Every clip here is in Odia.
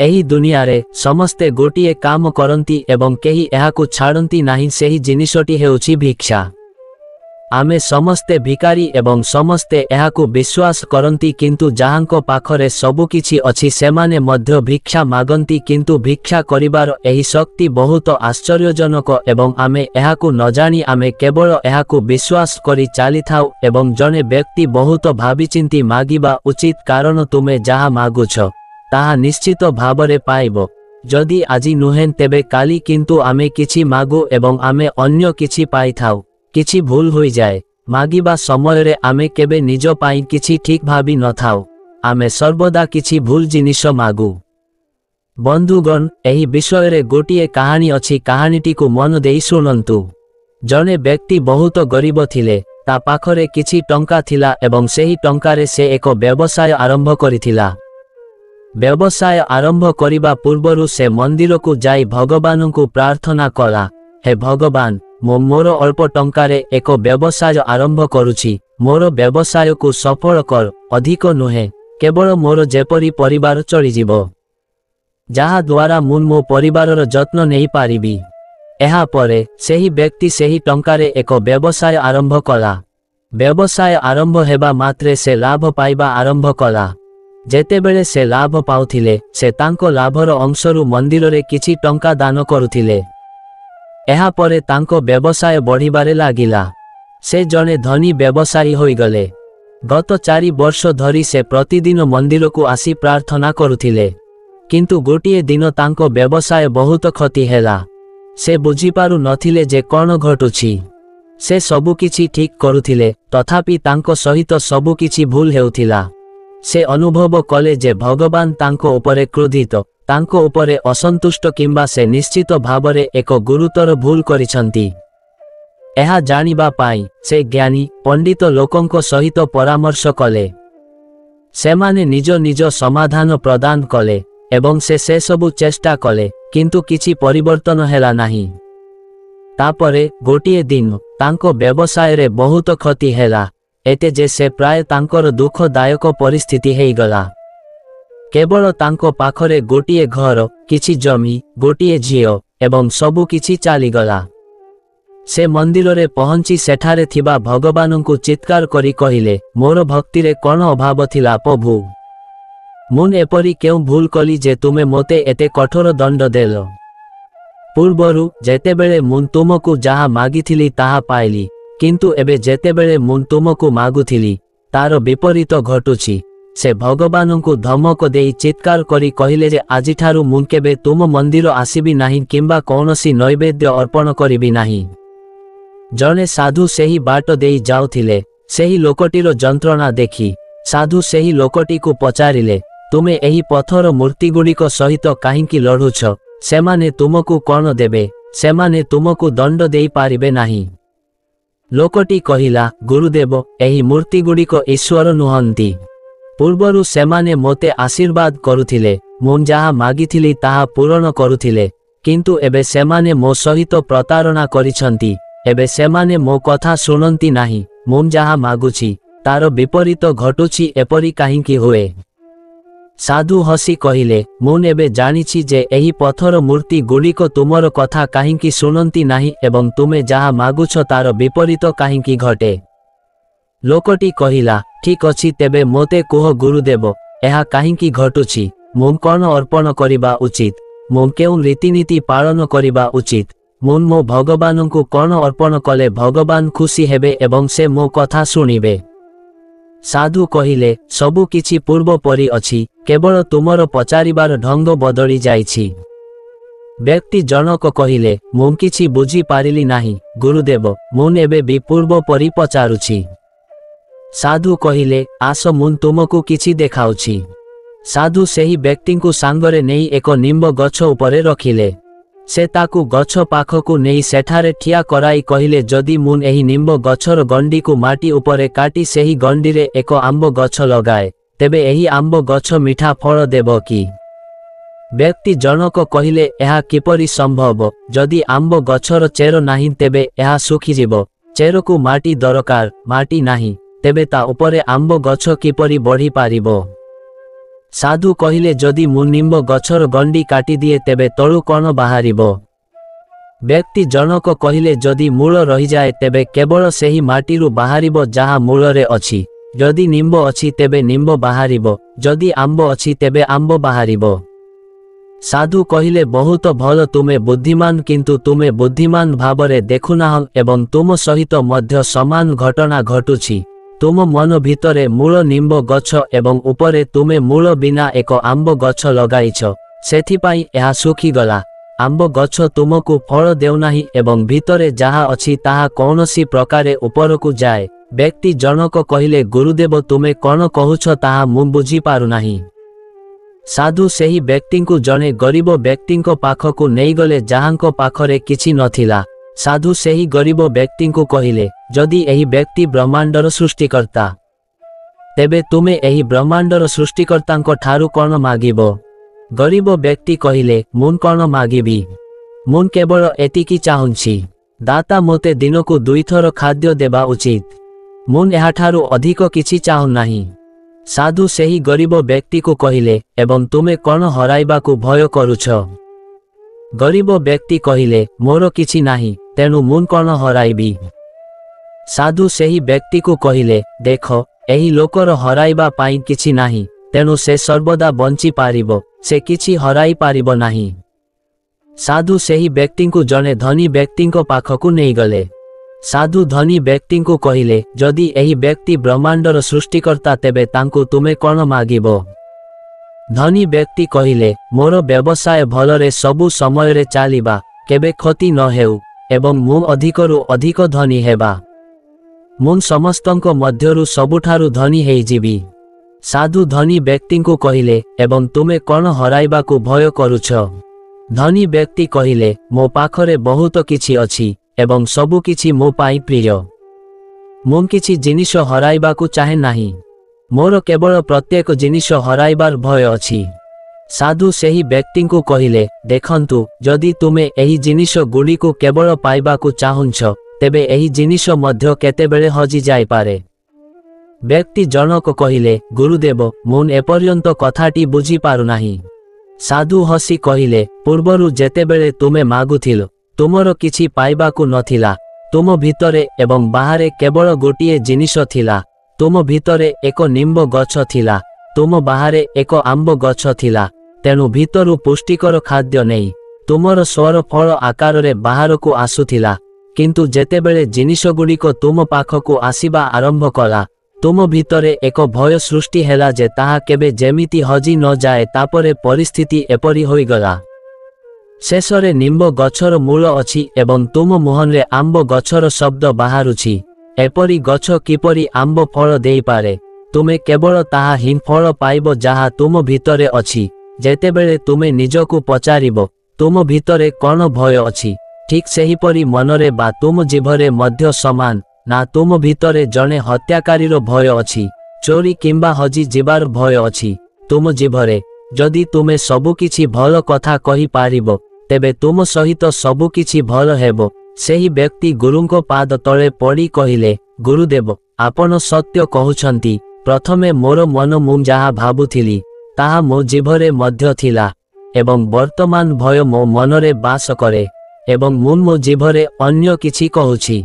एही दुनिया रे समस्ते गोटिए काम करती एवं केही एहाकु छाड़ती नाही, सेही जिनिसटी हेउछि भिक्षा। आमे समस्ते भिकारी एवं समस्ते एहाकु विश्वास करती, किंतु जाहांको पाखरे सबु किछि अछि सेमाने मध्य भिक्षा मागंती, किंतु भिक्षा करिबार एही शक्ति बहुत आश्चर्यजनक एवं आमे एहाकु न जानी आमे केवल एहाकु विश्वास करि चाली थाउ। एवं जने व्यक्ति बहुत भाबिचिंती मागिबा उचित, कारण तुमे जाहा मागुछ ताहा निश्चित भावरे पाइबो। जदि आजि नुहें तेबे काली, किंतु आमे किछि मागु एवं आमे अन्य किछि पाई थाउ। किछि भूल होई जाए, मागिबा समय रे आमे केबे निज पाई किछि ठीक भाबी न थाउ, आमे सर्वदा किछि भूल जिनिस मागु। बंधुगण, एही विषय रे गोटिए कहानी अछि, कहानीटी को मन देई सुनंतु। जने व्यक्ति बहुत गरीब थिले, ता पाखरे किछि टंका थिला एवं सेही टंकारे से एक व्यवसाय आरंभ करिथिला। व्यवसाय आरंभ करिबा पूर्वरु से मंदिर को जाई भगवान को प्रार्थना कला, हे भगवान, मोर अल्प टंकारे एक व्यवसाय आरंभ करुछि, मोर व्यवसाय को सफल कर, अधिक नुहे, केवल मोर जेपरी परिवार चली जीवो, जहा द्वारा मु मो परिवारर जत्न नहीं पारिबी। एहा परे सेही व्यक्ति सेही टंकारे एक व्यवसाय आरंभ कला। व्यवसाय आरंभ हेबा मात्रे से लाभ पाइबा आरंभ कला। जेतेबेले से लाभ पाउथिले, से तांको लाभर अंशरु मंदिर रे किछि टंका दान करुथिले। एहा परे तांको व्यवसाय बढ़िबारे लागिला। से जने धनी व्यवसायी होई गले। गत 4 वर्ष धरी से प्रतिदिन मंदिर को आसी प्रार्थना करुथिले, किंतु गोटिए दिन तांको व्यवसाय बहुत क्षति हेला। से बुझी पारु नथिले जे कोन घटुछि। से सबु किछि ठीक करुथिले, तथापि तांको सहित सबु किछि भूल हेउथिला। से अनुभव कले जे भगवान तांको उपरे क्रोधित, तांको उपरे असंतुष्ट, किंबा से निश्चित भावरे एक गुरुतर भूल करिसंती। एहा जानिबा पाई से ज्ञानी पंडित लोकंको सहित परामर्श कले। सेमाने निज निज समाधान प्रदान कले एवं से सबु चेष्टा कले, किंतु किछि परिवर्तन हेला नाही। तापरे गोटिए दिन तांको व्यवसाय रे बहुत क्षति हेला, एते जे से प्राय तांकर दुखदायक परिस्थिति हेई गला। केवल तांको पाखरे गोटिए घर, किछि जमी, गोटिए झियो एवं सबु किछि चाली गला। से मंदिर रे पहुंची सेठारे थिबा भगवान को चित्कार करी कहिले, मोर भक्ति रे कोन अभाव थिला प्रभु, मुन एपरी केउ भूल कली जे तुमे मोते एते कठोर दंड देलो। पूर्वरु जेतेबेले मुन तुमको जहा मागिथिली ताहा पाइली, किंतु एबे जेतेबेले मुन तुमको मागुथिली तार विपरीत घटुछि। से भगवान को धमक देई चित्कार करी कहिले जे आजि ठारु मुन केबे तुम मंदिर आसीबी नाही, किंबा कौनसी नैवेद्य अर्पण करिबी नाही। जने साधु सेही बाट देई जाउथिले, सेही लोकटीर जंत्रणा देखी साधु सेही लोकटी को पचारिले, तुमे एही पथर मूर्ति गुड़िक सहित काहींकी लढुछ, सेमाने तुमको कोन देबे, सेमाने तुमको दंड देई पारिबे नाही। लोकटी कहिला, गुरुदेव, एही मूर्ति गुड़िक ईश्वर नुहंती। पूर्वरु सेमाने मोते आशीर्वाद करुथिले, मुन जहा मागिथिली ताहा पूरण करुथिले, किंतु एबे सेमाने मो सहित प्रतारणा करिसंती। एबे सेमाने मो कथा सुनंती नाही, मुन जहा मागुछि तार विपरीत घटुछि, एपरी काहींकी हुए। साधु हसी कहिले, मुन एबे जानिछि जे एही पथर मूर्ति गुड़िक तुमर कथा काहींकी सुनंती नाही एवं तुमे जहा मागुछ तार विपरीत काहींकी घटे। लोकटी कहिला, ठीक अछि, तेबे मोते कुह गुरुदेव, एहा काहींकी घटुछि, मुन कोन अर्पण करिबा उचित, मुन केउ रीतिनीति पालन करिबा उचित, मुन मो भगवान को कोन अर्पण कले भगवान खुशी हेबे एवं से मो कथा सुनिबे। साधु कहिले, सबु किछि पूर्व परि अछि, केवल तुमर पचारिबार ढंग बदली जाइछि। व्यक्ति जनक कहिले, मुन किछि बुझी पारिली नाही गुरुदेव, मुन एबे भी पूर्व परि पचारुछि। साधु कहिले, आस मुन तुमको किछि देखाउछि। साधु सेही व्यक्ति को सांगरे नेई एक निम्ब गछ उपरे रखिले। से ताकू गछ पाखकू नेई सेठारे ठिया कराई कहिले, जदि मुन एही निम्ब गछर गंडी को माटी उपरे काटी सेही गंडी रे एक आंब गछ लगाए, तेबे एही आंब गछ मीठा फल देबो कि? व्यक्ति जनक कहिले, एहा किपरि संभव, जदि आंब गछर चेर नाही तेबे एहा सुखी जीवो। चेर को माटी दरकार, माटी नाही, तेबे ता उपरे आंब गछ किपरि बढ़ी पारिबो? ସାଧୁ କହିଲେ ଯଦି ମୁଁ ନିମ୍ବ ଗଛର ଗଣ୍ଡି କାଟିଦିଏ ତେବେ ତଳୁ କ'ଣ ବାହାରିବ? ବ୍ୟକ୍ତି ଜଣକ କହିଲେ ଯଦି ମୂଳ ରହିଯାଏ ତେବେ କେବଳ ସେହି ମାଟିରୁ ବାହାରିବ ଯାହା ମୂଳରେ ଅଛି। ଯଦି ନିମ୍ବ ଅଛି ତେବେ ନିମ୍ବ ବାହାରିବ, ଯଦି ଆମ୍ବ ଅଛି ତେବେ ଆମ୍ବ ବାହାରିବ। ସାଧୁ କହିଲେ ବହୁତ ଭଲ, ତୁମେ ବୁଦ୍ଧିମାନ, କିନ୍ତୁ ତୁମେ ବୁଦ୍ଧିମାନ ଭାବରେ ଦେଖୁନାହଁ ଏବଂ ତୁମ ସହିତ ମଧ୍ୟ ସମାନ ଘଟଣା ଘଟୁଛି। ତୁମ ମନ ଭିତରେ ମୂଳ ନିମ୍ବ ଗଛ ଏବଂ ଉପରେ ତୁମେ ମୂଳ ବିନା ଏକ ଆମ୍ବ ଗଛ ଲଗାଇଛ, ସେଥିପାଇଁ ଏହା ଶୁଖିଗଲା। ଆମ୍ବ ଗଛ ତୁମକୁ ଫଳ ଦେଉନାହିଁ ଏବଂ ଭିତରେ ଯାହା ଅଛି ତାହା କୌଣସି ପ୍ରକାରେ ଉପରକୁ ଯାଏ। ବ୍ୟକ୍ତି ଜଣକ କହିଲେ ଗୁରୁଦେବ ତୁମେ କ'ଣ କହୁଛ ତାହା ମୁଁ ବୁଝିପାରୁନାହିଁ। ସାଧୁ ସେହି ବ୍ୟକ୍ତିଙ୍କୁ ଜଣେ ଗରିବ ବ୍ୟକ୍ତିଙ୍କ ପାଖକୁ ନେଇଗଲେ ଯାହାଙ୍କ ପାଖରେ କିଛି ନଥିଲା। ସାଧୁ ସେହି ଗରିବ ବ୍ୟକ୍ତିଙ୍କୁ କହିଲେ ଯଦି ଏହି ବ୍ୟକ୍ତି ବ୍ରହ୍ମାଣ୍ଡର ସୃଷ୍ଟିକର୍ତ୍ତା, ତେବେ ତୁମେ ଏହି ବ୍ରହ୍ମାଣ୍ଡର ସୃଷ୍ଟିକର୍ତ୍ତାଙ୍କ ଠାରୁ କ'ଣ ମାଗିବ? ଗରିବ ବ୍ୟକ୍ତି କହିଲେ ମୁଁ କ'ଣ ମାଗିବି? ମୁଁ କେବଳ ଏତିକି ଚାହୁଁଛି, ଦାତା ମୋତେ ଦିନକୁ 2 ଥର ଖାଦ୍ୟ ଦେବା ଉଚିତ। ମୁଁ ଏହାଠାରୁ ଅଧିକ କିଛି ଚାହୁଁନାହିଁ। ସାଧୁ ସେହି ଗରିବ ବ୍ୟକ୍ତିକୁ କହିଲେ ଏବଂ ତୁମେ କ'ଣ ହରାଇବାକୁ ଭୟ କରୁଛ? ଗରିବ ବ୍ୟକ୍ତି କହିଲେ ମୋର କିଛି ନାହିଁ, ତେଣୁ ମୁଁ କ'ଣ ହରାଇବି? ସାଧୁ ସେହି ବ୍ୟକ୍ତିକୁ କହିଲେ ଦେଖ, ଏହି ଲୋକର ହରାଇବା ପାଇଁ କିଛି ନାହିଁ, ତେଣୁ ସେ ସର୍ବଦା ବଞ୍ଚିପାରିବ, ସେ କିଛି ହରାଇ ପାରିବ ନାହିଁ। ସାଧୁ ସେହି ବ୍ୟକ୍ତିଙ୍କୁ ଜଣେ ଧନୀ ବ୍ୟକ୍ତିଙ୍କ ପାଖକୁ ନେଇଗଲେ। ସାଧୁ ଧନୀ ବ୍ୟକ୍ତିଙ୍କୁ କହିଲେ ଯଦି ଏହି ବ୍ୟକ୍ତି ବ୍ରହ୍ମାଣ୍ଡର ସୃଷ୍ଟିକର୍ତ୍ତା ତେବେ ତାଙ୍କୁ ତୁମେ କ'ଣ ମାଗିବ? ଧନୀ ବ୍ୟକ୍ତି କହିଲେ ମୋର ବ୍ୟବସାୟ ଭଲରେ ସବୁ ସମୟରେ ଚାଲିବା, କେବେ କ୍ଷତି ନ ହେଉ ଏବଂ ମୁଁ ଅଧିକରୁ ଅଧିକ ଧନୀ ହେବା। ମୁଁ ସମସ୍ତଙ୍କ ମଧ୍ୟରୁ ସବୁଠାରୁ ଧନୀ ହେଇଯିବି। ସାଧୁ ଧନୀ ବ୍ୟକ୍ତିଙ୍କୁ କହିଲେ ଏବଂ ତୁମେ କ'ଣ ହରାଇବାକୁ ଭୟ କରୁଛ? ଧନୀ ବ୍ୟକ୍ତି କହିଲେ ମୋ ପାଖରେ ବହୁତ କିଛି ଅଛି ଏବଂ ସବୁକିଛି ମୋ ପାଇଁ ପ୍ରିୟ। ମୁଁ କିଛି ଜିନିଷ ହରାଇବାକୁ ଚାହେଁ ନାହିଁ। ମୋର କେବଳ ପ୍ରତ୍ୟେକ ଜିନିଷ ହରାଇବାର ଭୟ ଅଛି। ସାଧୁ ସେହି ବ୍ୟକ୍ତିଙ୍କୁ କହିଲେ ଦେଖନ୍ତୁ, ଯଦି ତୁମେ ଏହି ଜିନିଷ ଗୁଡ଼ିକୁ କେବଳ ପାଇବାକୁ ଚାହୁଁଛ ତେବେ ଏହି ଜିନିଷ ମଧ୍ୟ କେତେବେଳେ ହଜିଯାଇପାରେ। ବ୍ୟକ୍ତି ଜଣକ କହିଲେ ଗୁରୁଦେବ ମୁଁ ଏପର୍ଯ୍ୟନ୍ତ କଥାଟି ବୁଝିପାରୁନାହିଁ। ସାଧୁ ହସି କହିଲେ ପୂର୍ବରୁ ଯେତେବେଳେ ତୁମେ ମାଗୁଥିଲ ତୁମର କିଛି ପାଇବାକୁ ନଥିଲା। ତୁମ ଭିତରେ ଏବଂ ବାହାରେ କେବଳ ଗୋଟିଏ ଜିନିଷ ଥିଲା। ତୁମ ଭିତରେ ଏକ ନିମ୍ବ ଗଛ ଥିଲା, ତୁମ ବାହାରେ ଏକ ଆମ୍ବ ଗଛ ଥିଲା। ତେଣୁ ଭିତରୁ ପୁଷ୍ଟିକର ଖାଦ୍ୟ ନେଇ ତୁମର ସ୍ୱର ଫଳ ଆକାରରେ ବାହାରକୁ ଆସୁଥିଲା। କିନ୍ତୁ ଯେତେବେଳେ ଜିନିଷଗୁଡ଼ିକ ତୁମ ପାଖକୁ ଆସିବା ଆରମ୍ଭ କଲା, ତୁମ ଭିତରେ ଏକ ଭୟ ସୃଷ୍ଟି ହେଲା ଯେ ତାହା କେବେ ଯେମିତି ହଜି ନଯାଏ। ତାପରେ ପରିସ୍ଥିତି ଏପରି ହୋଇଗଲା। ଶେଷରେ ନିମ୍ବ ଗଛର ମୂଳ ଅଛି ଏବଂ ତୁମ ମୁହଁରେ ଆମ୍ବ ଗଛର ଶବ୍ଦ ବାହାରୁଛି। ଏପରି ଗଛ କିପରି ଆମ୍ବ ଫଳ ଦେଇପାରେ? ତୁମେ କେବଳ ତାହା ହିଁ ଫଳ ପାଇବ ଯାହା ତୁମ ଭିତରେ ଅଛି। ଯେତେବେଳେ ତୁମେ ନିଜକୁ ପଚାରିବ ତୁମ ଭିତରେ କ'ଣ ଭୟ ଅଛି, ଠିକ୍ ସେହିପରି ମନରେ ବା ତୁମ ଜିଭରେ ମଧ୍ୟ ସମାନ ନା ତୁମ ଭିତରେ ଜଣେ ହତ୍ୟାକାରୀର ଭୟ ଅଛି, ଚୋରି କିମ୍ବା ହଜି ଯିବାର ଭୟ ଅଛି ତୁମ ଜିଭରେ। ଯଦି ତୁମେ ସବୁକିଛି ଭଲ କଥା କହିପାରିବ ତେବେ ତୁମ ସହିତ ସବୁକିଛି ଭଲ ହେବ। ସେହି ବ୍ୟକ୍ତି ଗୁରୁଙ୍କ ପାଦ ତଳେ ପଡ଼ି କହିଲେ ଗୁରୁଦେବ ଆପଣ ସତ୍ୟ କହୁଛନ୍ତି। ପ୍ରଥମେ ମୋର ମନ ମୁଁ ଯାହା ଭାବୁଥିଲି ତାହା ମୋ ଜିଭରେ ମଧ୍ୟ ଥିଲା ଏବଂ ବର୍ତ୍ତମାନ ଭୟ ମୋ ମନରେ ବାସ କରେ ଏବଂ ମୁଁ ମୋ ଜିଭରେ ଅନ୍ୟ କିଛି କହୁଛି।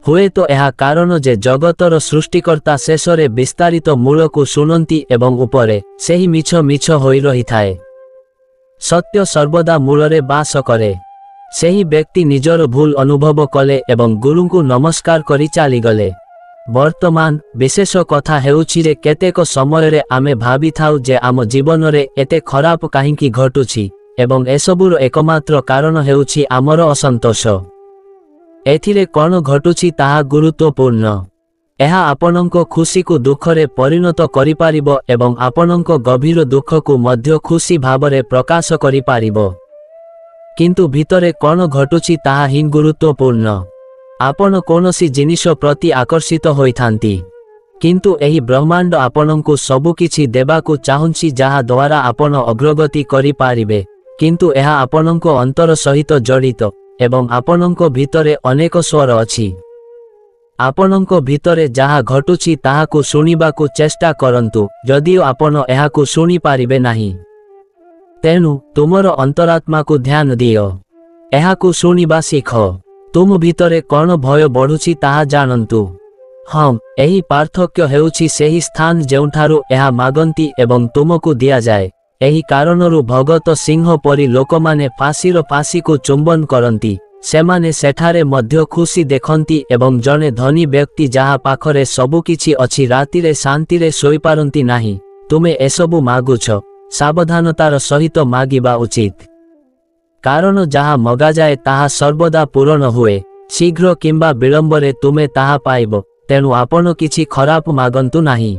ହୁଏତ ଏହା କାରଣ ଯେ ଜଗତର ସୃଷ୍ଟିକର୍ତ୍ତା ଶେଷରେ ବିସ୍ତାରିତ ମୂଳକୁ ଶୁଣନ୍ତି ଏବଂ ଉପରେ ସେହି ମିଛ ମିଛ ହୋଇ ରହିଥାଏ। ସତ୍ୟ ସର୍ବଦା ମୂଳରେ ବାସ କରେ। ସେହି ବ୍ୟକ୍ତି ନିଜର ଭୁଲ ଅନୁଭବ କଲେ ଏବଂ ଗୁରୁଙ୍କୁ ନମସ୍କାର କରି ଚାଲିଗଲେ। ବର୍ତ୍ତମାନ ବିଶେଷ କଥା ହେଉଛି ଯେ କେତେକ ସମୟରେ ଆମେ ଭାବିଥାଉ ଯେ ଆମ ଜୀବନରେ ଏତେ ଖରାପ କାହିଁକି ଘଟୁଛି ଏବଂ ଏସବୁର ଏକମାତ୍ର କାରଣ ହେଉଛି ଆମର ଅସନ୍ତୋଷ। ଏଥିରେ କ'ଣ ଘଟୁଛି ତାହା ଗୁରୁତ୍ୱପୂର୍ଣ୍ଣ। ଏହା ଆପଣଙ୍କ ଖୁସିକୁ ଦୁଃଖରେ ପରିଣତ କରିପାରିବ ଏବଂ ଆପଣଙ୍କ ଗଭୀର ଦୁଃଖକୁ ମଧ୍ୟ ଖୁସି ଭାବରେ ପ୍ରକାଶ କରିପାରିବ। କିନ୍ତୁ ଭିତରେ କ'ଣ ଘଟୁଛି ତାହା ହିଁ ଗୁରୁତ୍ୱପୂର୍ଣ୍ଣ। ଆପଣ କୌଣସି ଜିନିଷ ପ୍ରତି ଆକର୍ଷିତ ହୋଇଥାନ୍ତି, କିନ୍ତୁ ଏହି ବ୍ରହ୍ମାଣ୍ଡ ଆପଣଙ୍କୁ ସବୁକିଛି ଦେବାକୁ ଚାହୁଁଛି ଯାହା ଦ୍ୱାରା ଆପଣ ଅଗ୍ରଗତି କରିପାରିବେ। କିନ୍ତୁ ଏହା ଆପଣଙ୍କ ଅନ୍ତର ସହିତ ଜଡ଼ିତ ଏବଂ ଆପଣଙ୍କ ଭିତରେ ଅନେକ ସ୍ୱର ଅଛି। ଆପଣଙ୍କ ଭିତରେ ଯାହା ଘଟୁଛି ତାହାକୁ ଶୁଣିବାକୁ ଚେଷ୍ଟା କରନ୍ତୁ, ଯଦିଓ ଆପଣ ଏହାକୁ ଶୁଣିପାରିବେ ନାହିଁ। ତେଣୁ ତୁମର ଅନ୍ତରାତ୍ମାକୁ ଧ୍ୟାନ ଦିଅ। ଏହାକୁ ଶୁଣିବା ଶିଖ। ତୁମ ଭିତରେ କ'ଣ ଭୟ ବଢ଼ୁଛି ତାହା ଜାଣନ୍ତୁ। ହଁ, ଏହି ପାର୍ଥକ୍ୟ ହେଉଛି ସେହି ସ୍ଥାନ ଯେଉଁଠାରୁ ଏହା ମାଗନ୍ତି ଏବଂ ତୁମକୁ ଦିଆଯାଏ। ଏହି କାରଣରୁ ଭଗତ ସିଂହ ପରି ଲୋକମାନେ ଫାଶୀର ଫାଶୀକୁ ଚୁମ୍ବନ କରନ୍ତି। ସେମାନେ ସେଠାରେ ମଧ୍ୟ ଖୁସି ଦେଖନ୍ତି ଏବଂ ଜଣେ ଧନୀ ବ୍ୟକ୍ତି ଯାହା ପାଖରେ ସବୁକିଛି ଅଛି ରାତିରେ ଶାନ୍ତିରେ ଶୋଇପାରନ୍ତି ନାହିଁ। ତୁମେ ଏସବୁ ମାଗୁଛ, ସାବଧାନତାର ସହିତ ମାଗିବା ଉଚିତ। କାରଣ ଯାହା ମଗାଯାଏ ତାହା ସର୍ବଦା ପୂରଣ ହୁଏ। ଶୀଘ୍ର କିମ୍ବା ବିଳମ୍ବରେ ତୁମେ ତାହା ପାଇବ। ତେଣୁ ଆପଣ କିଛି ଖରାପ ମାଗନ୍ତୁ ନାହିଁ।